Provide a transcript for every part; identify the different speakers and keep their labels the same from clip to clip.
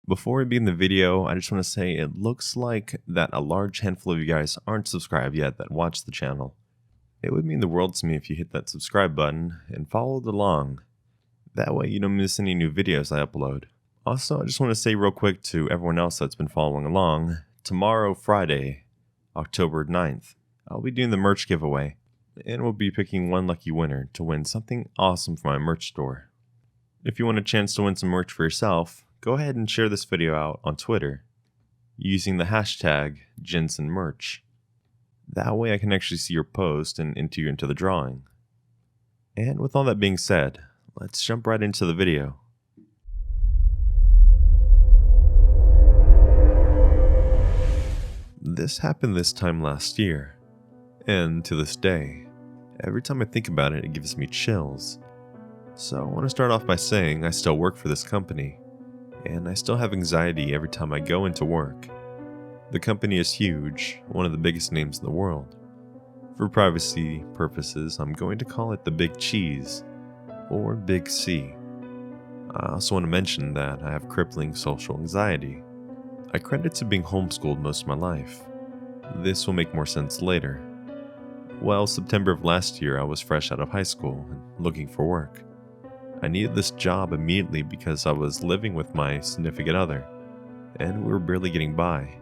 Speaker 1: Before we begin the video, I just want to say it looks like that a large handful of you guys aren't subscribed yet that watch the channel. It would mean the world to me if you hit that subscribe button and followed along. That way you don't miss any new videos I upload. Also, I just want to say real quick to everyone else that's been following along, tomorrow, Friday, October 9th, I'll be doing the merch giveaway, and we'll be picking one lucky winner to win something awesome from my merch store. If you want a chance to win some merch for yourself, go ahead and share this video out on Twitter using the hashtag #GensenMerch. That way I can actually see your post and enter you into the drawing. And with all that being said, let's jump right into the video. This happened this time last year, and to this day, every time I think about it, it gives me chills. So I want to start off by saying I still work for this company, and I still have anxiety every time I go into work. The company is huge, one of the biggest names in the world. For privacy purposes, I'm going to call it the Big Cheese, or Big C. I also want to mention that I have crippling social anxiety. I credit to being homeschooled most of my life. This will make more sense later. Well, September of last year, I was fresh out of high school and looking for work. I needed this job immediately because I was living with my significant other, and we were barely getting by.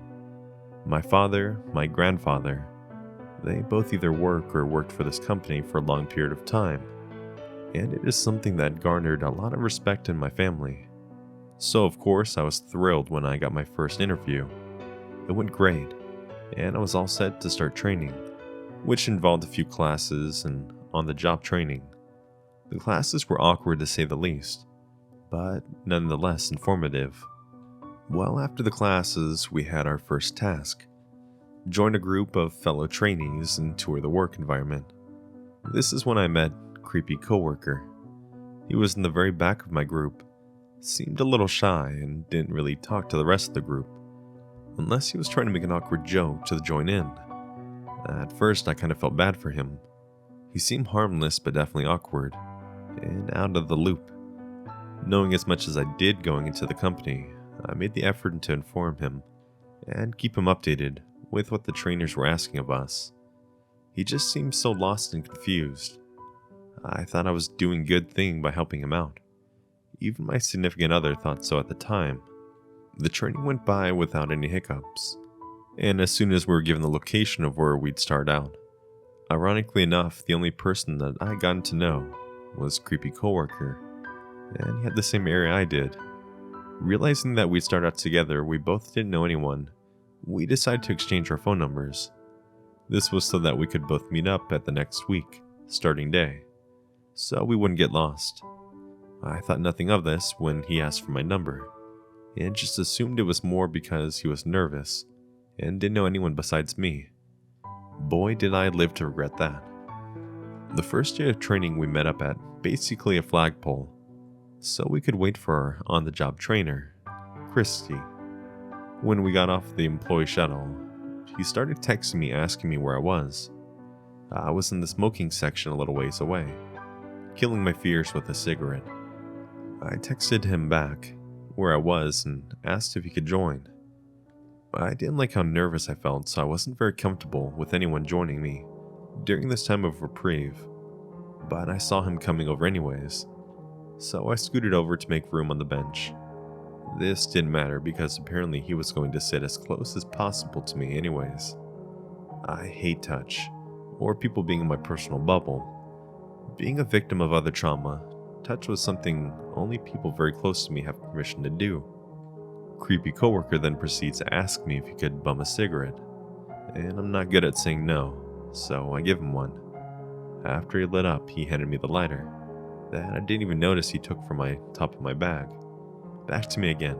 Speaker 1: My father, my grandfather, they both either work or worked for this company for a long period of time, and it is something that garnered a lot of respect in my family. So of course I was thrilled when I got my first interview. It went great, and I was all set to start training, which involved a few classes and on-the-job training. The classes were awkward to say the least, but nonetheless informative. Well, after the classes, we had our first task. Join a group of fellow trainees and tour the work environment. This is when I met creepy coworker. He was in the very back of my group, seemed a little shy and didn't really talk to the rest of the group, unless he was trying to make an awkward joke to join in. At first, I kind of felt bad for him. He seemed harmless but definitely awkward, and out of the loop. Knowing as much as I did going into the company, I made the effort to inform him and keep him updated with what the trainers were asking of us. He just seemed so lost and confused. I thought I was doing a good thing by helping him out. Even my significant other thought so at the time. The training went by without any hiccups, and as soon as we were given the location of where we'd start out, ironically enough, the only person that I got to know was creepy coworker, and he had the same area I did. Realizing that we'd start out together, we both didn't know anyone. We decided to exchange our phone numbers. This was so that we could both meet up at the next week, starting day, so we wouldn't get lost. I thought nothing of this when he asked for my number, and just assumed it was more because he was nervous and didn't know anyone besides me. Boy, did I live to regret that. The first day of training, we met up at basically a flagpole, so we could wait for our on-the-job trainer, Christy. When we got off the employee shuttle, he started texting me asking me where I was. I was in the smoking section a little ways away, killing my fears with a cigarette. I texted him back where I was and asked if he could join. I didn't like how nervous I felt, so I wasn't very comfortable with anyone joining me during this time of reprieve, but I saw him coming over anyways, so I scooted over to make room on the bench. This didn't matter because apparently he was going to sit as close as possible to me anyways. I hate touch, or people being in my personal bubble. Being a victim of other trauma, touch was something only people very close to me have permission to do. Creepy coworker then proceeds to ask me if he could bum a cigarette, and I'm not good at saying no, so I give him one. After he lit up, he handed me the lighter that I didn't even notice he took from my top of my bag. Back to me again.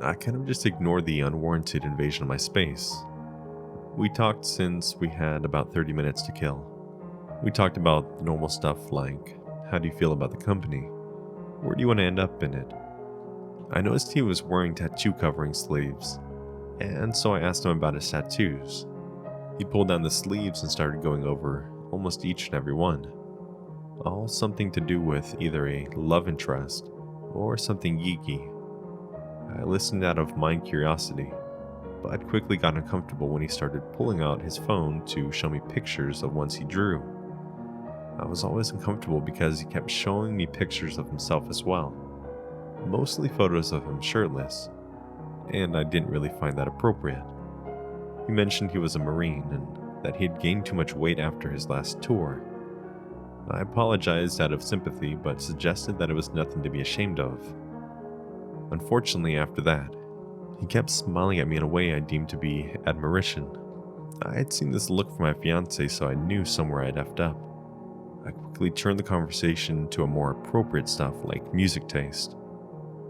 Speaker 1: I kind of just ignored the unwarranted invasion of my space. We talked since we had about 30 minutes to kill. We talked about normal stuff like, how do you feel about the company? Where do you want to end up in it? I noticed he was wearing tattoo covering sleeves, and so I asked him about his tattoos. He pulled down the sleeves and started going over almost each and every one. All something to do with either a love interest or something geeky. I listened out of mind curiosity, but quickly got uncomfortable when he started pulling out his phone to show me pictures of ones he drew. I was always uncomfortable because he kept showing me pictures of himself as well, mostly photos of him shirtless, and I didn't really find that appropriate. He mentioned he was a Marine and that he had gained too much weight after his last tour. I apologized out of sympathy, but suggested that it was nothing to be ashamed of. Unfortunately, after that, he kept smiling at me in a way I deemed to be admiration. I had seen this look from my fiancé, so I knew somewhere I'd effed up. I quickly turned the conversation to a more appropriate stuff like music taste.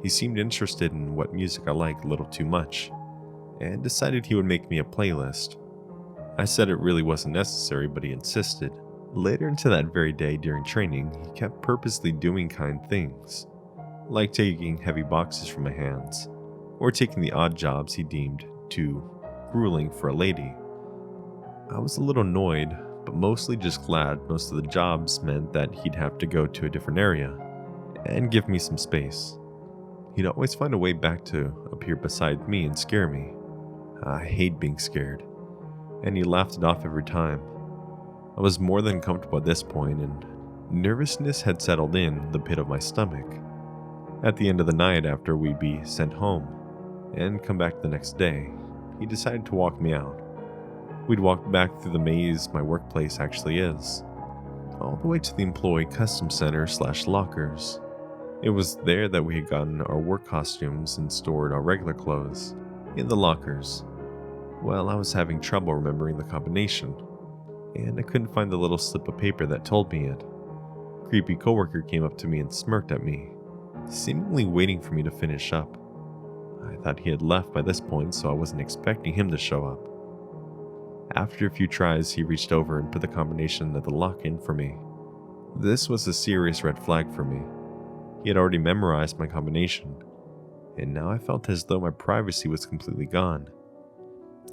Speaker 1: He seemed interested in what music I liked a little too much, and decided he would make me a playlist. I said it really wasn't necessary, but he insisted. Later into that very day during training, he kept purposely doing kind things, like taking heavy boxes from my hands, or taking the odd jobs he deemed too grueling for a lady. I was a little annoyed, but mostly just glad most of the jobs meant that he'd have to go to a different area and give me some space. He'd always find a way back to appear beside me and scare me. I hate being scared, and he laughed it off every time. I was more than comfortable at this point, and nervousness had settled in the pit of my stomach. At the end of the night, after we'd be sent home and come back the next day, he decided to walk me out. We'd walk back through the maze my workplace actually is, all the way to the employee custom center / lockers. It was there that we had gotten our work costumes and stored our regular clothes in the lockers. Well, I was having trouble remembering the combination, and I couldn't find the little slip of paper that told me it. Creepy coworker came up to me and smirked at me, seemingly waiting for me to finish up. I thought he had left by this point, so I wasn't expecting him to show up. After a few tries, he reached over and put the combination of the lock in for me. This was a serious red flag for me. He had already memorized my combination, and now I felt as though my privacy was completely gone.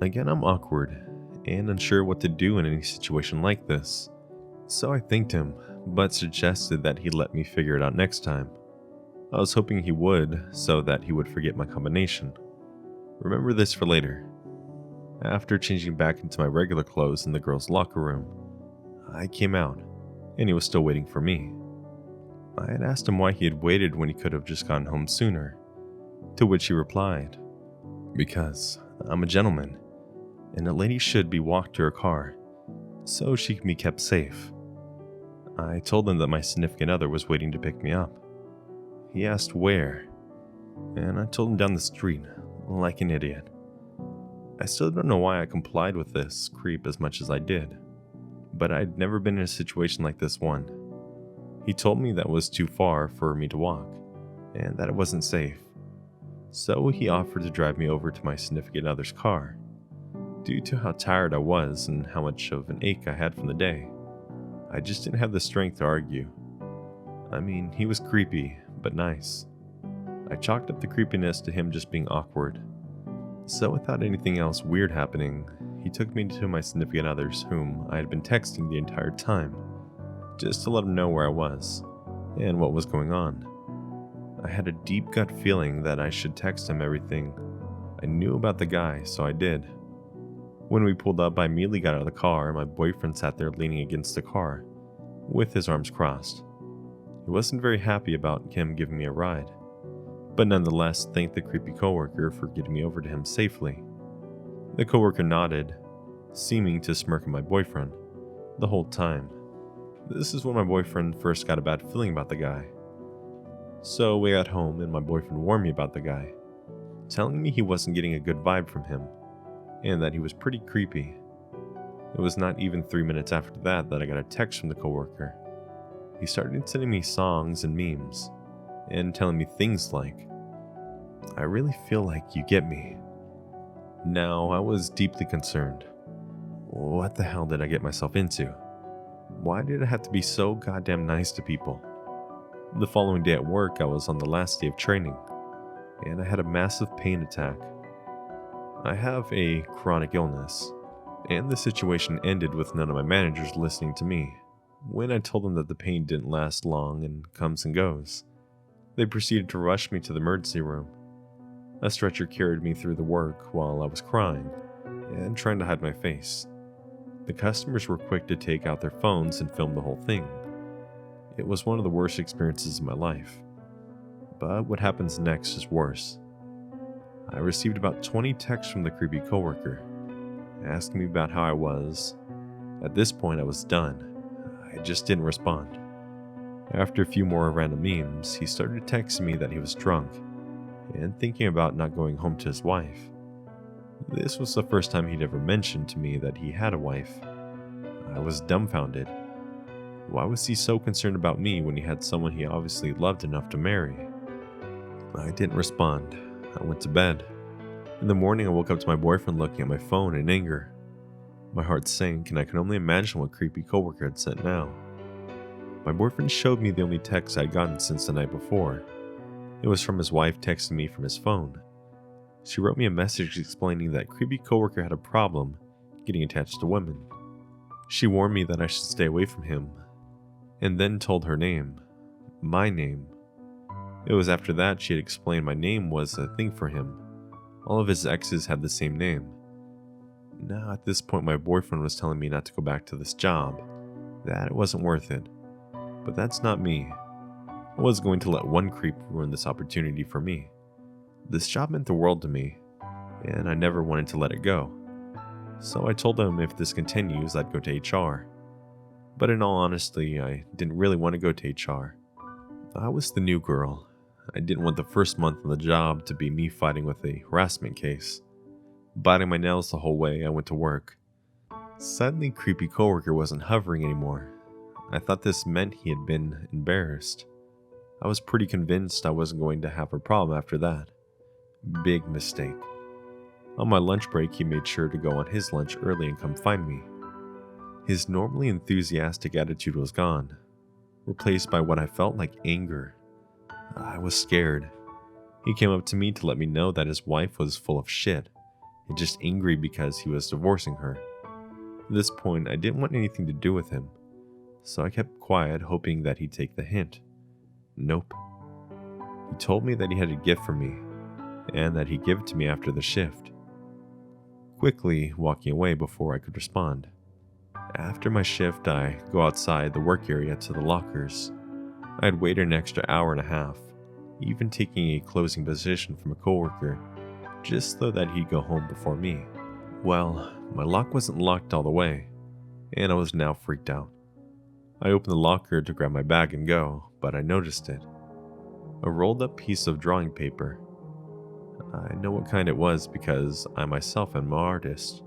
Speaker 1: Again, I'm awkward and unsure what to do in any situation like this, so I thanked him, but suggested that he let me figure it out next time. I was hoping he would, so that he would forget my combination. Remember this for later. After changing back into my regular clothes in the girls' locker room, I came out, and he was still waiting for me. I had asked him why he had waited when he could have just gone home sooner, to which he replied, "Because I'm a gentleman, and a lady should be walked to her car, so she can be kept safe." I told him that my significant other was waiting to pick me up. He asked where, and I told him down the street, like an idiot. I still don't know why I complied with this creep as much as I did, but I'd never been in a situation like this one. He told me that was too far for me to walk, and that it wasn't safe, so he offered to drive me over to my significant other's car. Due to how tired I was and how much of an ache I had from the day, I just didn't have the strength to argue. I mean, he was creepy, but nice. I chalked up the creepiness to him just being awkward. So without anything else weird happening, he took me to my significant others, whom I had been texting the entire time, just to let him know where I was and what was going on. I had a deep gut feeling that I should text him everything I knew about the guy, so I did. When we pulled up, I immediately got out of the car, and my boyfriend sat there leaning against the car, with his arms crossed. He wasn't very happy about him giving me a ride, but nonetheless thanked the creepy coworker for getting me over to him safely. The coworker nodded, seeming to smirk at my boyfriend the whole time. This is when my boyfriend first got a bad feeling about the guy. So we got home, and my boyfriend warned me about the guy, telling me he wasn't getting a good vibe from him, and that he was pretty creepy. It was not even 3 minutes after that I got a text from the coworker. He started sending me songs and memes, and telling me things like, "I really feel like you get me." Now, I was deeply concerned. What the hell did I get myself into? Why did I have to be so goddamn nice to people? The following day at work, I was on the last day of training, and I had a massive pain attack. I have a chronic illness, and the situation ended with none of my managers listening to me. When I told them that the pain didn't last long and comes and goes, they proceeded to rush me to the emergency room. A stretcher carried me through the work while I was crying and trying to hide my face. The customers were quick to take out their phones and film the whole thing. It was one of the worst experiences of my life. But what happens next is worse. I received about 20 texts from the creepy coworker, asking me about how I was. At this point, I was done. I just didn't respond. After a few more random memes, he started texting me that he was drunk and thinking about not going home to his wife. This was the first time he'd ever mentioned to me that he had a wife. I was dumbfounded. Why was he so concerned about me when he had someone he obviously loved enough to marry? I didn't respond. I went to bed. In the morning, I woke up to my boyfriend looking at my phone in anger. My heart sank, and I can only imagine what creepy coworker had sent now. My boyfriend showed me the only text I'd gotten since the night before. It was from his wife texting me from his phone. She wrote me a message explaining that creepy coworker had a problem getting attached to women. She warned me that I should stay away from him, and then told her name, my name. It was after that she had explained my name was a thing for him. All of his exes had the same name. Now at this point my boyfriend was telling me not to go back to this job, that it wasn't worth it. But that's not me. I was going to let one creep ruin this opportunity for me. This job meant the world to me, and I never wanted to let it go. So I told him if this continues, I'd go to HR. But in all honesty, I didn't really want to go to HR. I was the new girl. I didn't want the first month on the job to be me fighting with a harassment case. Biting my nails the whole way I went to work. Suddenly, creepy coworker wasn't hovering anymore. I thought this meant he had been embarrassed. I was pretty convinced I wasn't going to have a problem after that. Big mistake. On my lunch break, he made sure to go on his lunch early and come find me. His normally enthusiastic attitude was gone, replaced by what I felt like anger. I was scared. He came up to me to let me know that his wife was full of shit, and just angry because he was divorcing her. At this point, I didn't want anything to do with him, so I kept quiet, hoping that he'd take the hint. Nope. He told me that he had a gift for me, and that he'd give it to me after the shift. Quickly walking away before I could respond. After my shift, I go outside the work area to the lockers. I'd waited an extra hour and a half, even taking a closing position from a coworker, just so that he'd go home before me. Well, my lock wasn't locked all the way, and I was now freaked out. I opened the locker to grab my bag and go, but I noticed it. A rolled up piece of drawing paper. I know what kind it was because I myself am an artist.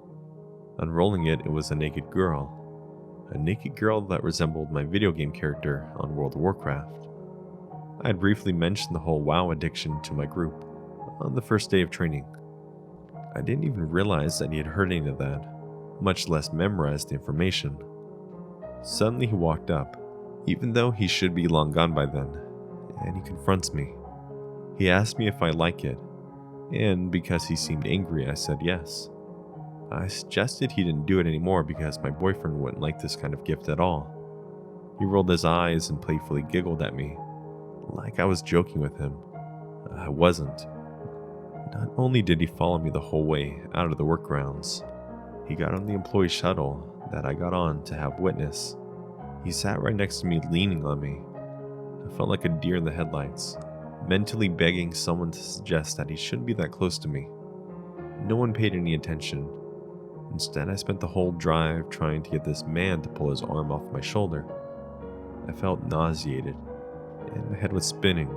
Speaker 1: Unrolling it, it was a naked girl. A naked girl that resembled my video game character on World of Warcraft. I had briefly mentioned the whole WoW addiction to my group on the first day of training. I didn't even realize that he had heard any of that, much less memorized the information. Suddenly he walked up, even though he should be long gone by then, and he confronts me. He asked me if I like it, and because he seemed angry, I said yes. I suggested he didn't do it anymore because my boyfriend wouldn't like this kind of gift at all. He rolled his eyes and playfully giggled at me, like I was joking with him. I wasn't. Not only did he follow me the whole way out of the work grounds, he got on the employee shuttle that I got on to have witness. He sat right next to me, leaning on me. I felt like a deer in the headlights, mentally begging someone to suggest that he shouldn't be that close to me. No one paid any attention. Instead, I spent the whole drive trying to get this man to pull his arm off my shoulder. I felt nauseated, and my head was spinning.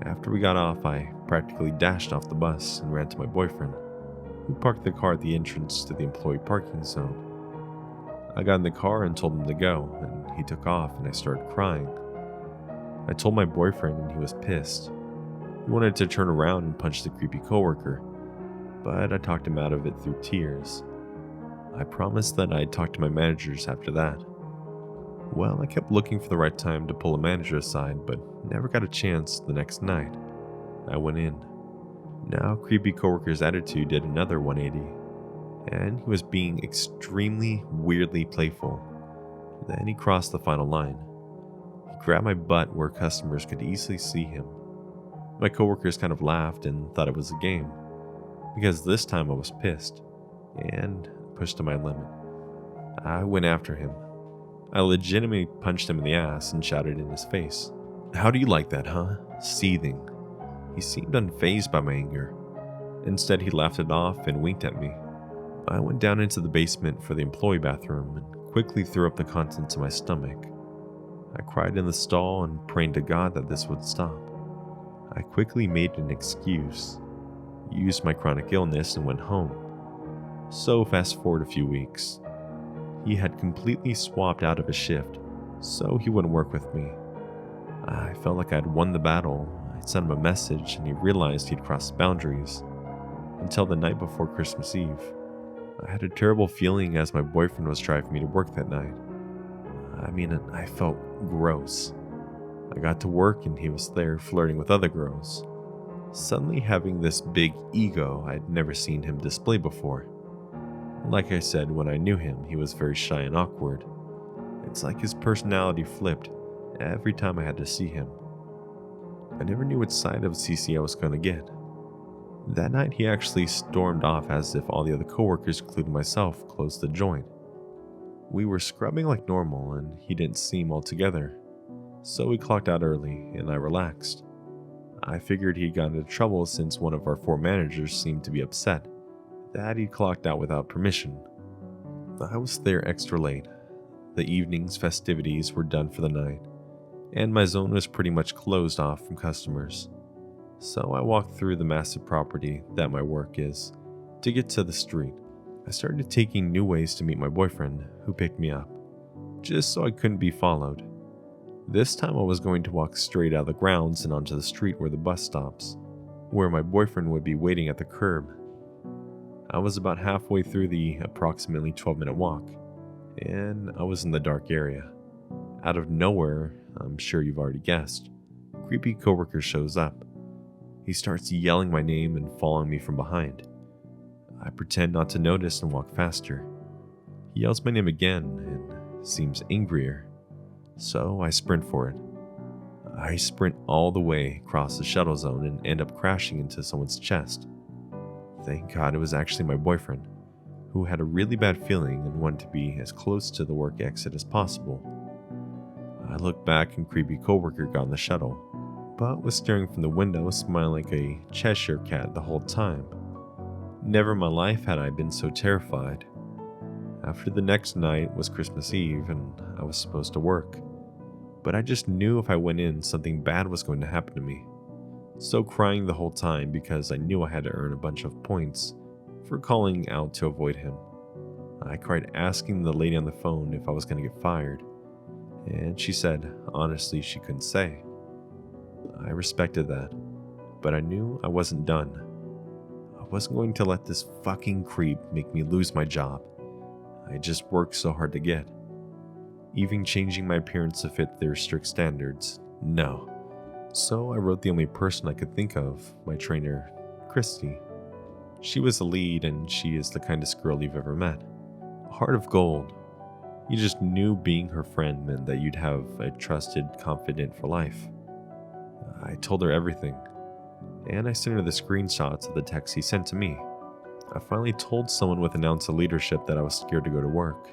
Speaker 1: After we got off, I practically dashed off the bus and ran to my boyfriend, who parked the car at the entrance to the employee parking zone. I got in the car and told him to go, and he took off, and I started crying. I told my boyfriend, and he was pissed. He wanted to turn around and punch the creepy coworker, but I talked him out of it through tears. I promised that I'd talk to my managers after that. Well, I kept looking for the right time to pull a manager aside, but never got a chance the next night. I went in. Now, creepy coworker's attitude did another 180, and he was being extremely weirdly playful. Then he crossed the final line. He grabbed my butt where customers could easily see him. My coworkers kind of laughed and thought it was a game, because this time I was pissed and pushed to my limit. I went after him. I legitimately punched him in the ass and shouted in his face, "How do you like that, huh?" Seething. He seemed unfazed by my anger. Instead, he laughed it off and winked at me. I went down into the basement for the employee bathroom and quickly threw up the contents of my stomach. I cried in the stall and prayed to God that this would stop. I quickly made an excuse, used my chronic illness, and went home. So fast forward a few weeks. He had completely swapped out of his shift, so he wouldn't work with me. I felt like I'd won the battle. I sent him a message and he realized he'd crossed boundaries. Until the night before Christmas Eve. I had a terrible feeling as my boyfriend was driving me to work that night. I felt gross. I got to work and he was there flirting with other girls, suddenly having this big ego I'd never seen him display before. Like I said, when I knew him, he was very shy and awkward. It's like his personality flipped every time I had to see him. I never knew which side of CC I was going to get. That night, he actually stormed off as if all the other coworkers, including myself, closed the joint. We were scrubbing like normal, and he didn't seem all together, so we clocked out early, and I relaxed. I figured he'd gotten into trouble since one of our 4 managers seemed to be upset that he clocked out without permission. I was there extra late. The evening's festivities were done for the night, and my zone was pretty much closed off from customers. So I walked through the massive property that my work is to get to the street. I started taking new ways to meet my boyfriend, who picked me up, just so I couldn't be followed. This time I was going to walk straight out of the grounds and onto the street where the bus stops, where my boyfriend would be waiting at the curb. I was about halfway through the approximately 12-minute walk, and I was in the dark area. Out of nowhere, I'm sure you've already guessed, creepy coworker shows up. He starts yelling my name and following me from behind. I pretend not to notice and walk faster. He yells my name again and seems angrier, so I sprint for it. I sprint all the way across the shuttle zone and end up crashing into someone's chest. Thank God it was actually my boyfriend, who had a really bad feeling and wanted to be as close to the work exit as possible. I looked back and creepy coworker got on the shuttle, but was staring from the window, smiling like a Cheshire cat the whole time. Never in my life had I been so terrified. After the next night was Christmas Eve and I was supposed to work, but I just knew if I went in, something bad was going to happen to me. So crying the whole time because I knew I had to earn a bunch of points for calling out to avoid him. I cried asking the lady on the phone if I was going to get fired, and she said honestly she couldn't say. I respected that, but I knew I wasn't done. I wasn't going to let this fucking creep make me lose my job. I just worked so hard to get. Even changing my appearance to fit their strict standards, no. So I wrote the only person I could think of, my trainer, Christy. She was the lead and she is the kindest girl you've ever met. A heart of gold. You just knew being her friend meant that you'd have a trusted confidant for life. I told her everything, and I sent her the screenshots of the text he sent to me. I finally told someone with an ounce of leadership that I was scared to go to work.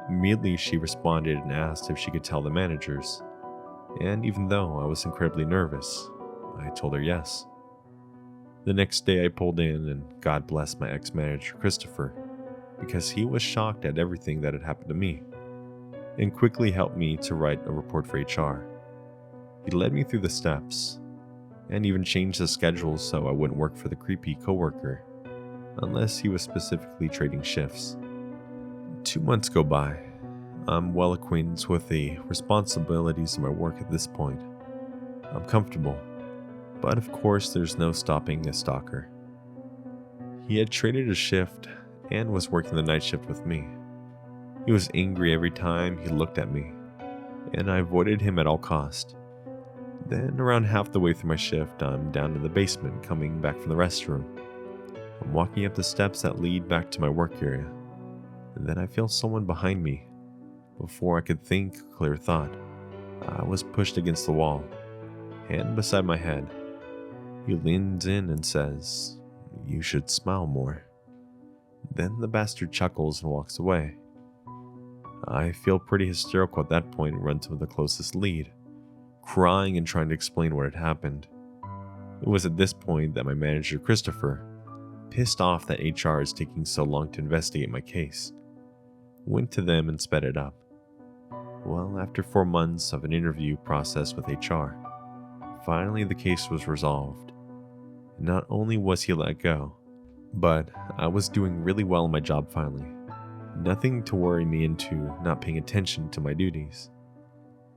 Speaker 1: Immediately she responded and asked if she could tell the managers, and even though I was incredibly nervous, I told her yes. The next day I pulled in and God bless my ex-manager Christopher, because he was shocked at everything that had happened to me, and quickly helped me to write a report for HR. He led me through the steps, and even changed the schedule so I wouldn't work for the creepy coworker, unless he was specifically trading shifts. 2 months go by. I'm well acquainted with the responsibilities of my work at this point. I'm comfortable, but of course there's no stopping a stalker. He had traded a shift and was working the night shift with me. He was angry every time he looked at me, and I avoided him at all cost. Then around half the way through my shift, I'm down in the basement coming back from the restroom. I'm walking up the steps that lead back to my work area, and then I feel someone behind me. Before I could think a clear thought, I was pushed against the wall, hand beside my head. He leans in and says, "You should smile more." Then the bastard chuckles and walks away. I feel pretty hysterical at that point and run to the closest lead, crying and trying to explain what had happened. It was at this point that my manager, Christopher, pissed off that HR is taking so long to investigate my case, went to them and sped it up. Well, after 4 months of an interview process with HR, finally the case was resolved. Not only was he let go, but I was doing really well in my job finally. Nothing to worry me into not paying attention to my duties.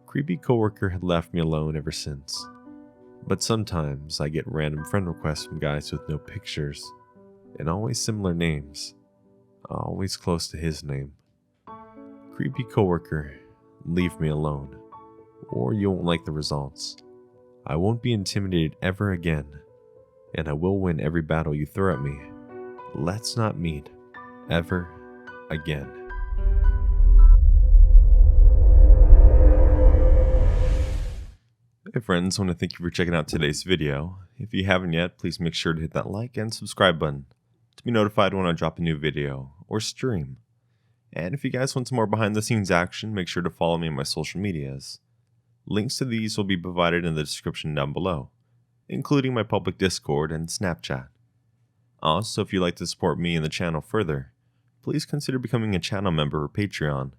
Speaker 1: Creepy coworker had left me alone ever since. But sometimes I get random friend requests from guys with no pictures, and always similar names, always close to his name. Creepy coworker, leave me alone, or you won't like the results. I won't be intimidated ever again, and I will win every battle you throw at me. Let's not meet ever again. Hey friends, I want to thank you for checking out today's video. If you haven't yet, please make sure to hit that like and subscribe button to be notified when I drop a new video or stream. And if you guys want some more behind the scenes action, make sure to follow me on my social medias. Links to these will be provided in the description down below, including my public Discord and Snapchat. Also, if you'd like to support me and the channel further, please consider becoming a channel member or Patreon,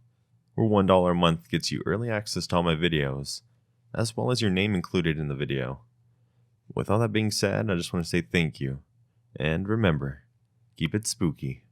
Speaker 1: where $1 a month gets you early access to all my videos, as well as your name included in the video. With all that being said, I just want to say thank you, and remember, keep it spooky.